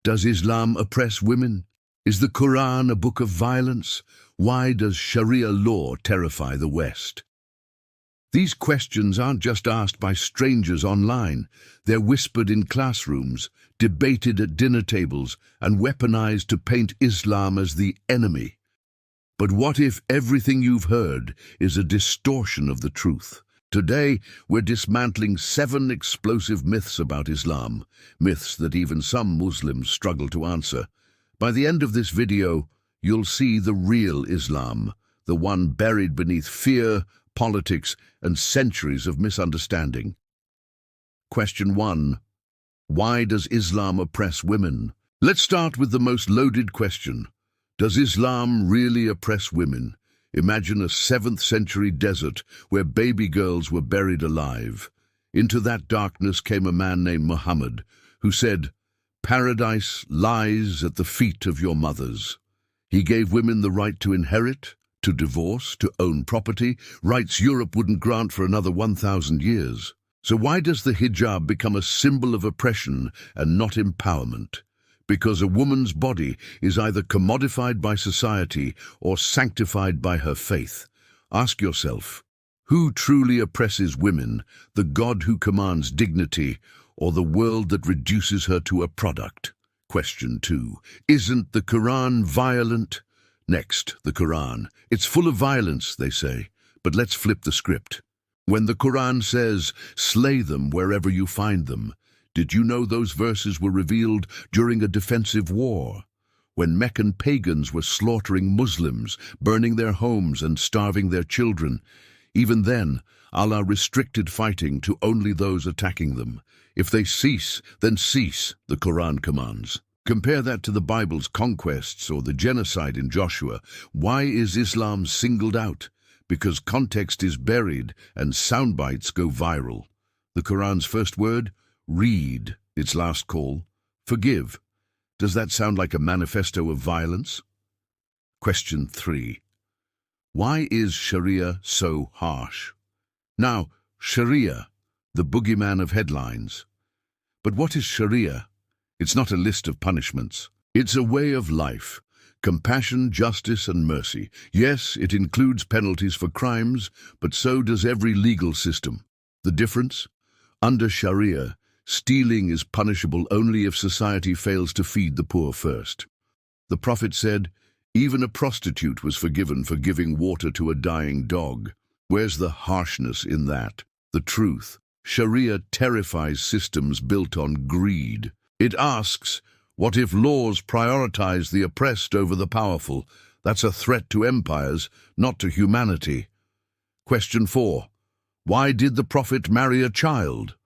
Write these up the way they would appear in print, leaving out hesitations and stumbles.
Does Islam oppress women? Is the Quran a book of violence? Why does Sharia law terrify the West? These questions aren't just asked by strangers online. They're whispered in classrooms, debated at dinner tables, and weaponized to paint Islam as the enemy. But what if everything you've heard is a distortion of the truth? Today, we're dismantling 7 explosive myths about Islam, myths that even some Muslims struggle to answer. By the end of this video, you'll see the real Islam, the one buried beneath fear, politics, and centuries of misunderstanding. Question 1. Why does Islam oppress women? Let's start with the most loaded question. Does Islam really oppress women? Imagine a 7th century desert where baby girls were buried alive. Into that darkness came a man named Muhammad, who said, "Paradise lies at the feet of your mothers." He gave women the right to inherit, to divorce, to own property, rights Europe wouldn't grant for another 1,000 years. So why does the hijab become a symbol of oppression and not empowerment? Because a woman's body is either commodified by society or sanctified by her faith. Ask yourself, who truly oppresses women, the God who commands dignity, or the world that reduces her to a product? Question 2. Isn't the Quran violent? Next, the Quran. It's full of violence, they say. But let's flip the script. When the Quran says, "Slay them wherever you find them," did you know those verses were revealed during a defensive war? When Meccan pagans were slaughtering Muslims, burning their homes and starving their children. Even then, Allah restricted fighting to only those attacking them. If they cease, then cease, the Quran commands. Compare that to the Bible's conquests or the genocide in Joshua. Why is Islam singled out? Because context is buried and soundbites go viral. The Quran's first word? Read. Its last call? Forgive. Does that sound like a manifesto of violence? Question 3. Why is Sharia so harsh? Now, Sharia, the boogeyman of headlines. But what is Sharia? It's not a list of punishments. It's a way of life. Compassion, justice, and mercy. Yes, it includes penalties for crimes, but so does every legal system. The difference? Under Sharia, stealing is punishable only if society fails to feed the poor first. The Prophet said, even a prostitute was forgiven for giving water to a dying dog. Where's the harshness in that? The truth. Sharia terrifies systems built on greed. It asks, what if laws prioritize the oppressed over the powerful? That's a threat to empires, not to humanity. Question 4. Why did the Prophet marry a child?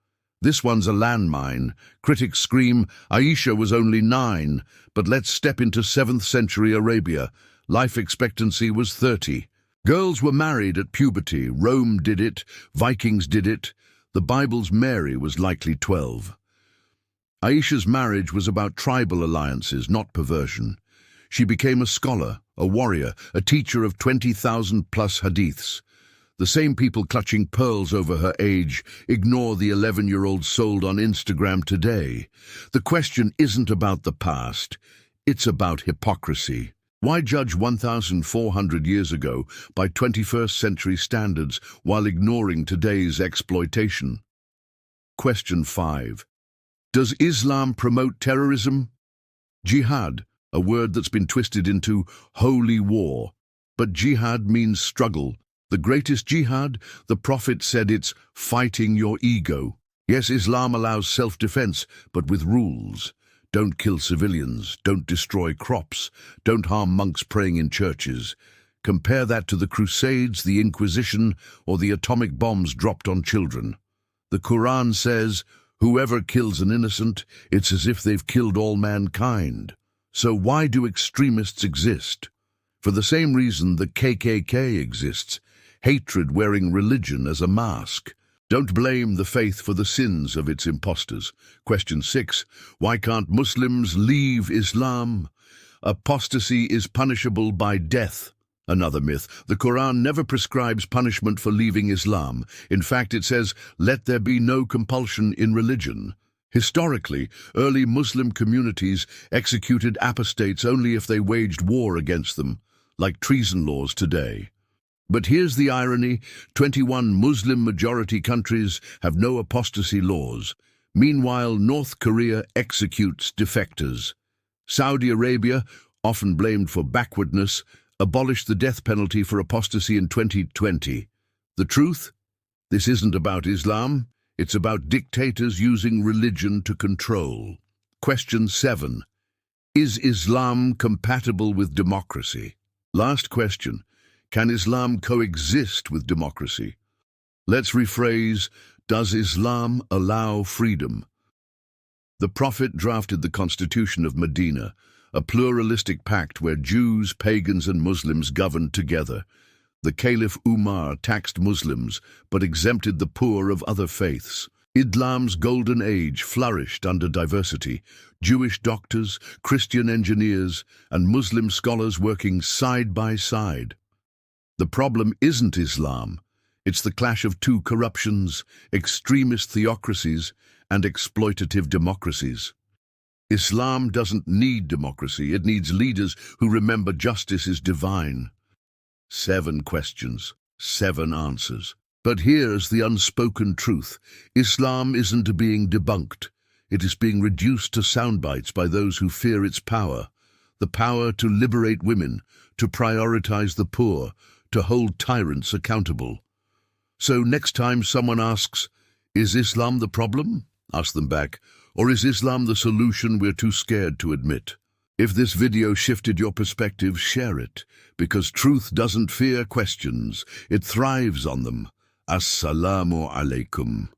This one's a landmine. Critics scream, Aisha was only 9, but let's step into 7th century Arabia. Life expectancy was 30. Girls were married at puberty. Rome did it. Vikings did it. The Bible's Mary was likely 12. Aisha's marriage was about tribal alliances, not perversion. She became a scholar, a warrior, a teacher of 20,000 plus hadiths. The same people clutching pearls over her age ignore the 11-year-old sold on Instagram today. The question isn't about the past, it's about hypocrisy. Why judge 1,400 years ago by 21st century standards while ignoring today's exploitation? Question 5. Does Islam promote terrorism? Jihad, a word that's been twisted into holy war. But jihad means struggle. The greatest jihad, the Prophet said it's fighting your ego. Yes, Islam allows self-defense, but with rules. Don't kill civilians, don't destroy crops, don't harm monks praying in churches. Compare that to the Crusades, the Inquisition, or the atomic bombs dropped on children. The Quran says, whoever kills an innocent, it's as if they've killed all mankind. So why do extremists exist? For the same reason the KKK exists, hatred wearing religion as a mask. Don't blame the faith for the sins of its impostors. Question 6. Why can't Muslims leave Islam? Apostasy is punishable by death. Another myth. The Quran never prescribes punishment for leaving Islam. In fact, it says, let there be no compulsion in religion. Historically, early Muslim communities executed apostates only if they waged war against them, like treason laws today. But here's the irony: 21 Muslim-majority countries have no apostasy laws. Meanwhile, North Korea executes defectors. Saudi Arabia, often blamed for backwardness, abolished the death penalty for apostasy in 2020. The truth? This isn't about Islam. It's about dictators using religion to control. Question 7. Is Islam compatible with democracy? Last question. Can Islam coexist with democracy? Let's rephrase: does Islam allow freedom? The Prophet drafted the Constitution of Medina, a pluralistic pact where Jews, pagans, and Muslims governed together. The Caliph Umar taxed Muslims but exempted the poor of other faiths. Islam's golden age flourished under diversity: Jewish doctors, Christian engineers, and Muslim scholars working side by side. The problem isn't Islam. It's the clash of two corruptions: extremist theocracies and exploitative democracies. Islam doesn't need democracy. It needs leaders who remember justice is divine. 7 questions, 7 answers. But here's the unspoken truth. Islam isn't being debunked. It is being reduced to soundbites by those who fear its power. The power to liberate women, to prioritize the poor, to hold tyrants accountable. So next time someone asks, "Is Islam the problem?" ask them back, "Or is Islam the solution we're too scared to admit?" If this video shifted your perspective, share it, because truth doesn't fear questions, it thrives on them. Assalamu alaikum.